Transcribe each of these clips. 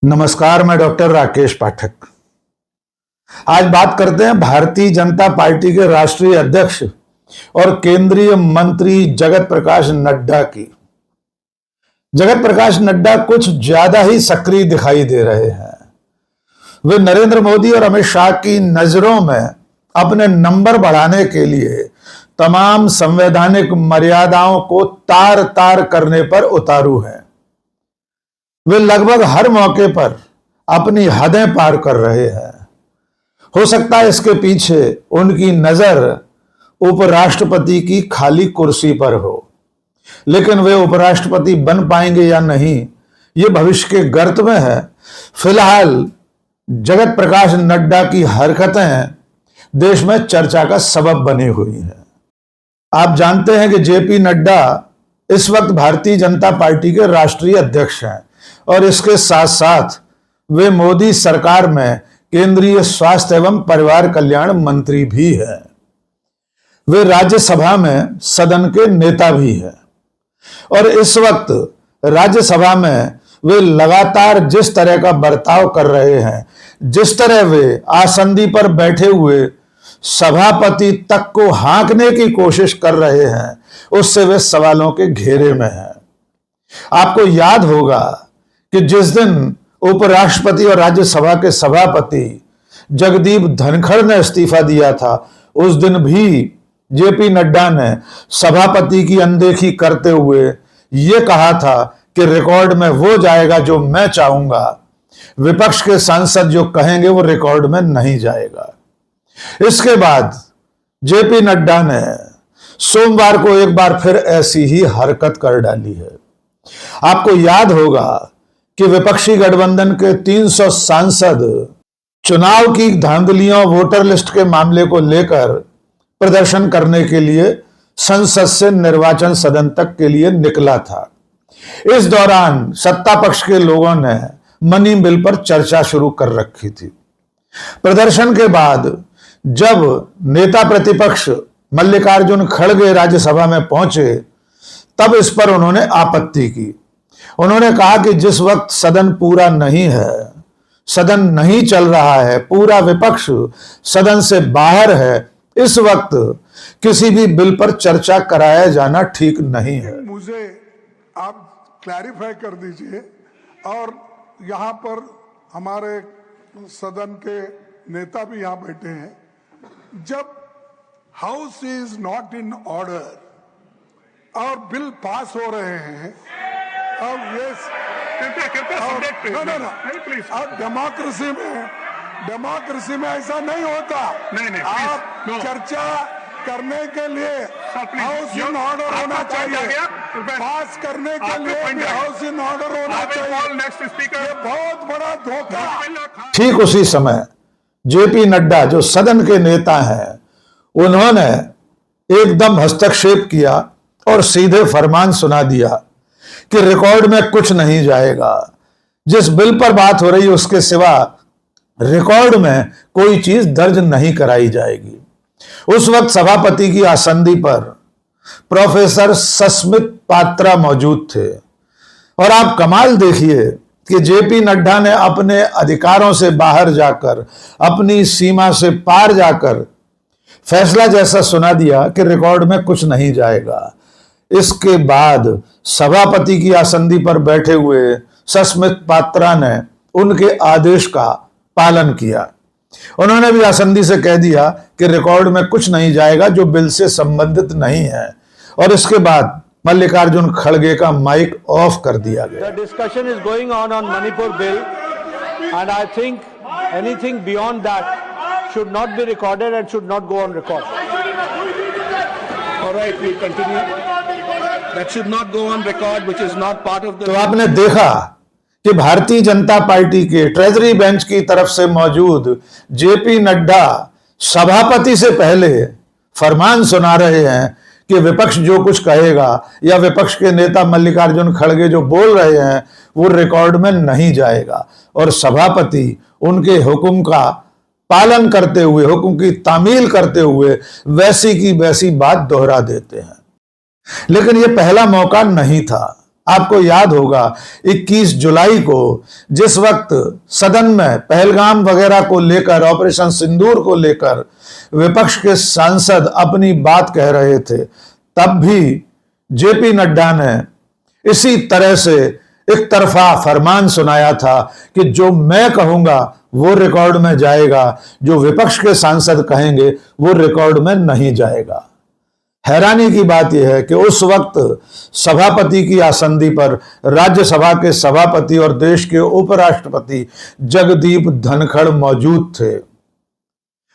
नमस्कार, मैं डॉक्टर राकेश पाठक। आज बात करते हैं भारतीय जनता पार्टी के राष्ट्रीय अध्यक्ष और केंद्रीय मंत्री जगत प्रकाश नड्डा की। जगत प्रकाश नड्डा कुछ ज्यादा ही सक्रिय दिखाई दे रहे हैं। वे नरेंद्र मोदी और अमित शाह की नजरों में अपने नंबर बढ़ाने के लिए तमाम संवैधानिक मर्यादाओं को तार तार करने पर उतारू हैं। वे लगभग हर मौके पर अपनी हदें पार कर रहे हैं। हो सकता है इसके पीछे उनकी नजर उपराष्ट्रपति की खाली कुर्सी पर हो, लेकिन वे उपराष्ट्रपति बन पाएंगे या नहीं, ये भविष्य के गर्त में है। फिलहाल जगत प्रकाश नड्डा की हरकतें देश में चर्चा का सबब बनी हुई हैं। आप जानते हैं कि जेपी नड्डा इस वक्त भारतीय जनता पार्टी के राष्ट्रीय अध्यक्ष हैं और इसके साथ साथ वे मोदी सरकार में केंद्रीय स्वास्थ्य एवं परिवार कल्याण मंत्री भी हैं। वे राज्यसभा में सदन के नेता भी हैं और इस वक्त राज्यसभा में वे लगातार जिस तरह का बर्ताव कर रहे हैं, जिस तरह वे आसंदी पर बैठे हुए सभापति तक को हाँकने की कोशिश कर रहे हैं, उससे वे सवालों के घेरे में हैं। आपको याद होगा कि जिस दिन उपराष्ट्रपति और राज्यसभा के सभापति जगदीप धनखड़ ने इस्तीफा दिया था, उस दिन भी जेपी नड्डा ने सभापति की अनदेखी करते हुए यह कहा था कि रिकॉर्ड में वो जाएगा जो मैं चाहूंगा, विपक्ष के सांसद जो कहेंगे वो रिकॉर्ड में नहीं जाएगा। इसके बाद जेपी नड्डा ने सोमवार को एक बार फिर ऐसी ही हरकत कर डाली है। आपको याद होगा कि विपक्षी गठबंधन के 300 सांसद चुनाव की धांधलियों, वोटर लिस्ट के मामले को लेकर प्रदर्शन करने के लिए संसद से निर्वाचन सदन तक के लिए निकला था। इस दौरान सत्ता पक्ष के लोगों ने मनी बिल पर चर्चा शुरू कर रखी थी। प्रदर्शन के बाद जब नेता प्रतिपक्ष मल्लिकार्जुन खड़गे राज्यसभा में पहुंचे, तब इस पर उन्होंने आपत्ति की। उन्होंने कहा कि जिस वक्त सदन पूरा नहीं है, सदन नहीं चल रहा है, पूरा विपक्ष सदन से बाहर है, इस वक्त किसी भी बिल पर चर्चा कराया जाना ठीक नहीं है। मुझे आप क्लैरिफाई कर दीजिए, और यहाँ पर हमारे सदन के नेता भी यहाँ बैठे हैं। जब house is not in order और बिल पास हो रहे हैं, अब अब डेमोक्रेसी में ऐसा नहीं होता। नहीं, आप चर्चा करने के लिए हाउस इन ऑर्डर होना चाहिए, पास करने के लिए भी हाउस इन ऑर्डर होना चाहिए। ये बहुत बड़ा धोखा। ठीक उसी समय जेपी नड्डा जो सदन के नेता हैं, उन्होंने एकदम हस्तक्षेप किया और सीधे फरमान सुना दिया कि रिकॉर्ड में कुछ नहीं जाएगा। जिस बिल पर बात हो रही है उसके सिवा रिकॉर्ड में कोई चीज दर्ज नहीं कराई जाएगी। उस वक्त सभापति की आसंदी पर प्रोफेसर सस्मित पात्रा मौजूद थे और आप कमाल देखिए कि जेपी नड्डा ने अपने अधिकारों से बाहर जाकर, अपनी सीमा से पार जाकर फैसला जैसा सुना दिया कि रिकॉर्ड में कुछ नहीं जाएगा। इसके बाद सभापति की आसंदी पर बैठे हुए सस्मित पात्रा ने उनके आदेश का पालन किया। उन्होंने भी आसंदी से कह दिया कि रिकॉर्ड में कुछ नहीं जाएगा जो बिल से संबंधित नहीं है, और इसके बाद मल्लिकार्जुन खड़गे का माइक ऑफ कर दिया गया। The discussion is going on Manipur bill, and I think anything beyond that should not be recorded and should not go on record. All right, we continue. That should not go on record, which is not part of the. तो आपने देखा कि Bharatiya Janata party के treasury bench की तरफ से मौजूद JP Nadda सभापति से पहले फरमान सुना रहे हैं कि विपक्ष जो कुछ कहेगा, या विपक्ष के नेता मल्लिकार्जुन खड़गे जो बोल रहे हैं, वो रिकॉर्ड में नहीं जाएगा, और सभापति उनके हुक्म का पालन करते हुए, हुक्म की तामील करते हुए वैसी की वैसी बात दोहरा देते हैं। लेकिन यह पहला मौका नहीं था। आपको याद होगा 21 जुलाई को जिस वक्त सदन में पहलगाम वगैरह को लेकर, ऑपरेशन सिंदूर को लेकर विपक्ष के सांसद अपनी बात कह रहे थे, तब भी जेपी नड्डा ने इसी तरह से एक तरफा फरमान सुनाया था कि जो मैं कहूंगा वो रिकॉर्ड में जाएगा, जो विपक्ष के सांसद कहेंगे वो रिकॉर्ड में नहीं जाएगा। हैरानी की बात यह है कि उस वक्त सभापति की आसंदी पर राज्यसभा के सभापति और देश के उपराष्ट्रपति जगदीप धनखड़ मौजूद थे।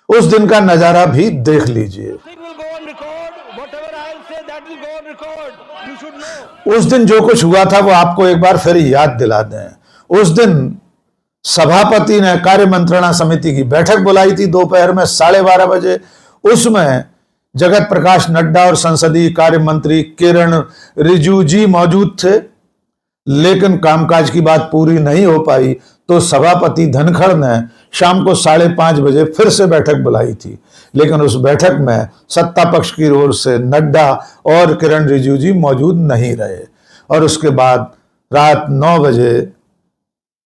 उस दिन का नजारा भी देख लीजिए। उस दिन जो कुछ हुआ था वो आपको एक बार फिर याद दिला दें। उस दिन सभापति ने कार्य मंत्रणा समिति की बैठक बुलाई थी दोपहर में 12:30 बजे। उसमें जगत प्रकाश नड्डा और संसदीय कार्य मंत्री किरण रिजिजू जी मौजूद थे, लेकिन कामकाज की बात पूरी नहीं हो पाई तो सभापति धनखड़ ने शाम को 5:30 बजे फिर से बैठक बुलाई थी, लेकिन उस बैठक में सत्ता पक्ष की ओर से नड्डा और किरण रिजिजू जी मौजूद नहीं रहे और उसके बाद रात 9 बजे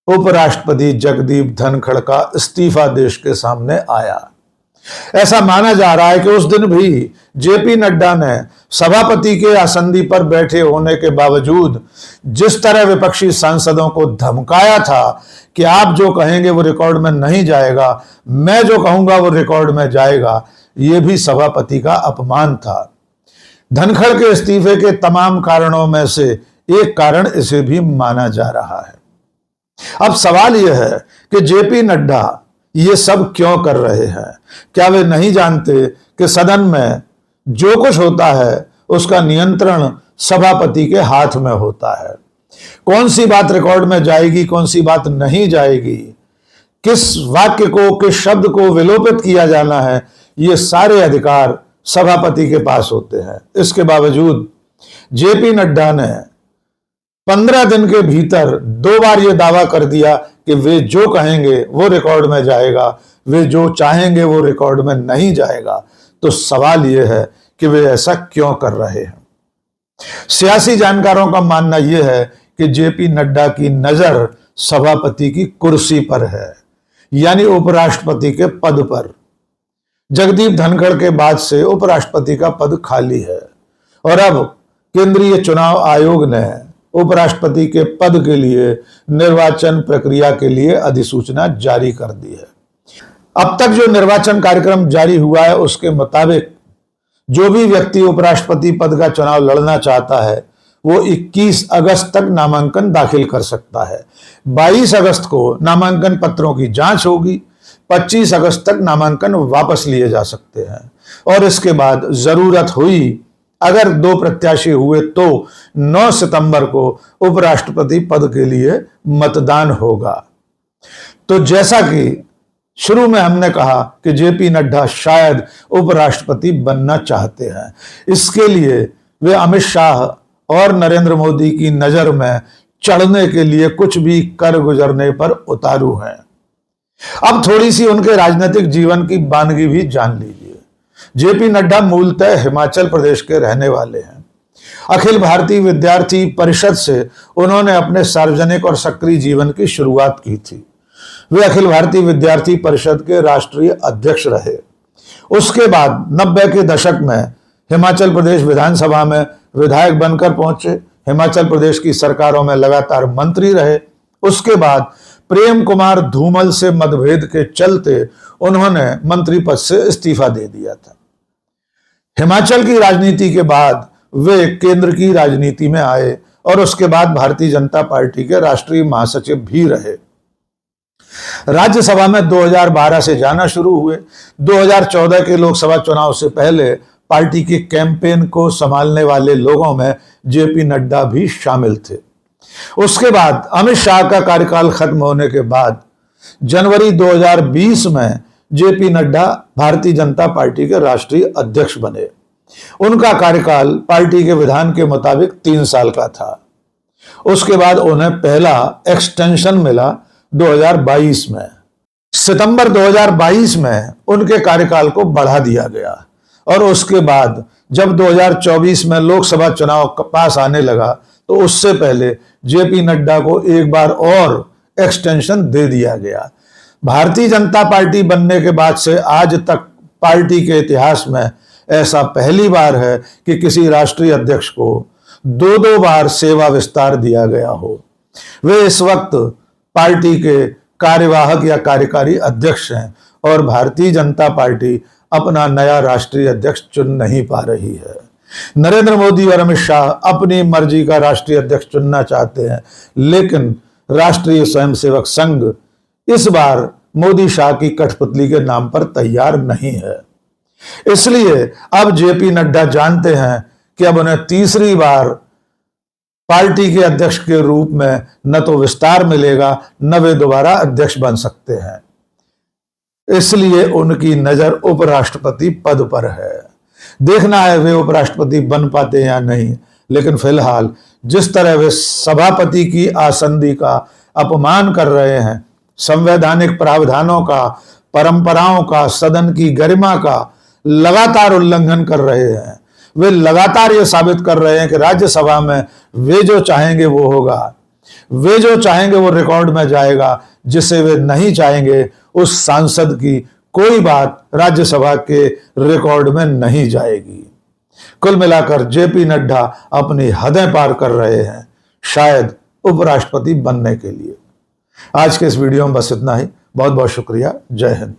उपराष्ट्रपति जगदीप धनखड़ का इस्तीफा देश के सामने आया। ऐसा माना जा रहा है कि उस दिन भी जेपी नड्डा ने सभापति के आसंदी पर बैठे होने के बावजूद जिस तरह विपक्षी सांसदों को धमकाया था कि आप जो कहेंगे वो रिकॉर्ड में नहीं जाएगा, मैं जो कहूंगा वो रिकॉर्ड में जाएगा, ये भी सभापति का अपमान था। धनखड़ के इस्तीफे के तमाम कारणों में से एक कारण इसे भी माना जा रहा है। अब सवाल यह है कि जेपी नड्डा ये सब क्यों कर रहे हैं? क्या वे नहीं जानते कि सदन में जो कुछ होता है उसका नियंत्रण सभापति के हाथ में होता है? कौन सी बात रिकॉर्ड में जाएगी, कौन सी बात नहीं जाएगी, किस वाक्य को, किस शब्द को विलोपित किया जाना है, ये सारे अधिकार सभापति के पास होते हैं। इसके बावजूद जेपी नड्डा ने 15 दिन के भीतर 2 बार यह दावा कर दिया कि वे जो कहेंगे वो रिकॉर्ड में जाएगा, वे जो चाहेंगे वो रिकॉर्ड में नहीं जाएगा। तो सवाल यह है कि वे ऐसा क्यों कर रहे हैं? सियासी जानकारों का मानना यह है कि जेपी नड्डा की नजर सभापति की कुर्सी पर है, यानी उपराष्ट्रपति के पद पर। जगदीप धनखड़ के बाद से उपराष्ट्रपति का पद खाली है और अब केंद्रीय चुनाव आयोग ने उपराष्ट्रपति के पद के लिए निर्वाचन प्रक्रिया के लिए अधिसूचना जारी कर दी है। अब तक जो निर्वाचन कार्यक्रम जारी हुआ है उसके मुताबिक जो भी व्यक्ति उपराष्ट्रपति पद का चुनाव लड़ना चाहता है वो 21 अगस्त तक नामांकन दाखिल कर सकता है। 22 अगस्त को नामांकन पत्रों की जांच होगी। 25 अगस्त तक नामांकन वापस लिए जा सकते हैं और इसके बाद जरूरत हुई अगर 2 प्रत्याशी हुए तो 9 सितंबर को उपराष्ट्रपति पद के लिए मतदान होगा। तो जैसा कि शुरू में हमने कहा कि जेपी नड्डा शायद उपराष्ट्रपति बनना चाहते हैं, इसके लिए वे अमित शाह और नरेंद्र मोदी की नजर में चढ़ने के लिए कुछ भी कर गुजरने पर उतारू हैं। अब थोड़ी सी उनके राजनीतिक जीवन की बानगी भी जान लीजिए। जेपी नड्डा मूलतः हिमाचल प्रदेश के रहने वाले हैं। अखिल भारतीय विद्यार्थी परिषद से उन्होंने अपने सार्वजनिक और सक्रिय जीवन की शुरुआत की थी। वे अखिल भारतीय विद्यार्थी परिषद के राष्ट्रीय अध्यक्ष रहे। उसके बाद 90 के दशक में हिमाचल प्रदेश विधानसभा में विधायक बनकर पहुंचे। हिमाचल प्रदेश की सरकारों में लगातार मंत्री रहे। उसके बाद प्रेम कुमार धूमल से मतभेद के चलते उन्होंने मंत्री पद से इस्तीफा दे दिया था। हिमाचल की राजनीति के बाद वे केंद्र की राजनीति में आए और उसके बाद भारतीय जनता पार्टी के राष्ट्रीय महासचिव भी रहे। राज्यसभा में 2012 से जाना शुरू हुए। 2014 के लोकसभा चुनाव से पहले पार्टी के कैंपेन को संभालने वाले लोगों में जेपी नड्डा भी शामिल थे। उसके बाद अमित शाह का कार्यकाल खत्म होने के बाद जनवरी 2020 में जेपी नड्डा भारतीय जनता पार्टी के राष्ट्रीय अध्यक्ष बने। उनका कार्यकाल पार्टी के विधान के मुताबिक 3 साल का था। उसके बाद उन्हें पहला एक्सटेंशन मिला 2022 में। सितंबर 2022 में उनके कार्यकाल को बढ़ा दिया गया और उसके बाद जब 2024 में लोकसभा चुनाव पास आने लगा तो उससे पहले जेपी नड्डा को एक बार और एक्सटेंशन दे दिया गया। भारतीय जनता पार्टी बनने के बाद से आज तक पार्टी के इतिहास में ऐसा पहली बार है कि किसी राष्ट्रीय अध्यक्ष को 2-2 बार सेवा विस्तार दिया गया हो। वे इस वक्त पार्टी के कार्यवाहक या कार्यकारी अध्यक्ष हैं और भारतीय जनता पार्टी अपना नया राष्ट्रीय अध्यक्ष चुन नहीं पा रही है। नरेंद्र मोदी और अमित शाह अपनी मर्जी का राष्ट्रीय अध्यक्ष चुनना चाहते हैं, लेकिन राष्ट्रीय स्वयंसेवक संघ इस बार मोदी शाह की कठपुतली के नाम पर तैयार नहीं है। इसलिए अब जेपी नड्डा जानते हैं कि अब उन्हें तीसरी बार पार्टी के अध्यक्ष के रूप में न तो विस्तार मिलेगा, न वे दोबारा अध्यक्ष बन सकते हैं। इसलिए उनकी नजर उपराष्ट्रपति पद पर है। देखना है वे उपराष्ट्रपति बन पाते या नहीं, लेकिन फिलहाल जिस तरह वे सभापति की आसंदी का अपमान कर रहे हैं, संवैधानिक प्रावधानों का, परंपराओं का, सदन की गरिमा का लगातार उल्लंघन कर रहे हैं, वे लगातार ये साबित कर रहे हैं कि राज्यसभा में वे जो चाहेंगे वो होगा, वे जो चाहेंगे वो रिकॉर्ड में जाएगा, जिसे वे नहीं चाहेंगे उस सांसद की कोई बात राज्यसभा के रिकॉर्ड में नहीं जाएगी। कुल मिलाकर जेपी नड्डा अपनी हदें पार कर रहे हैं, शायद उपराष्ट्रपति बनने के लिए। आज के इस वीडियो में बस इतना ही। बहुत बहुत शुक्रिया। जय हिंद।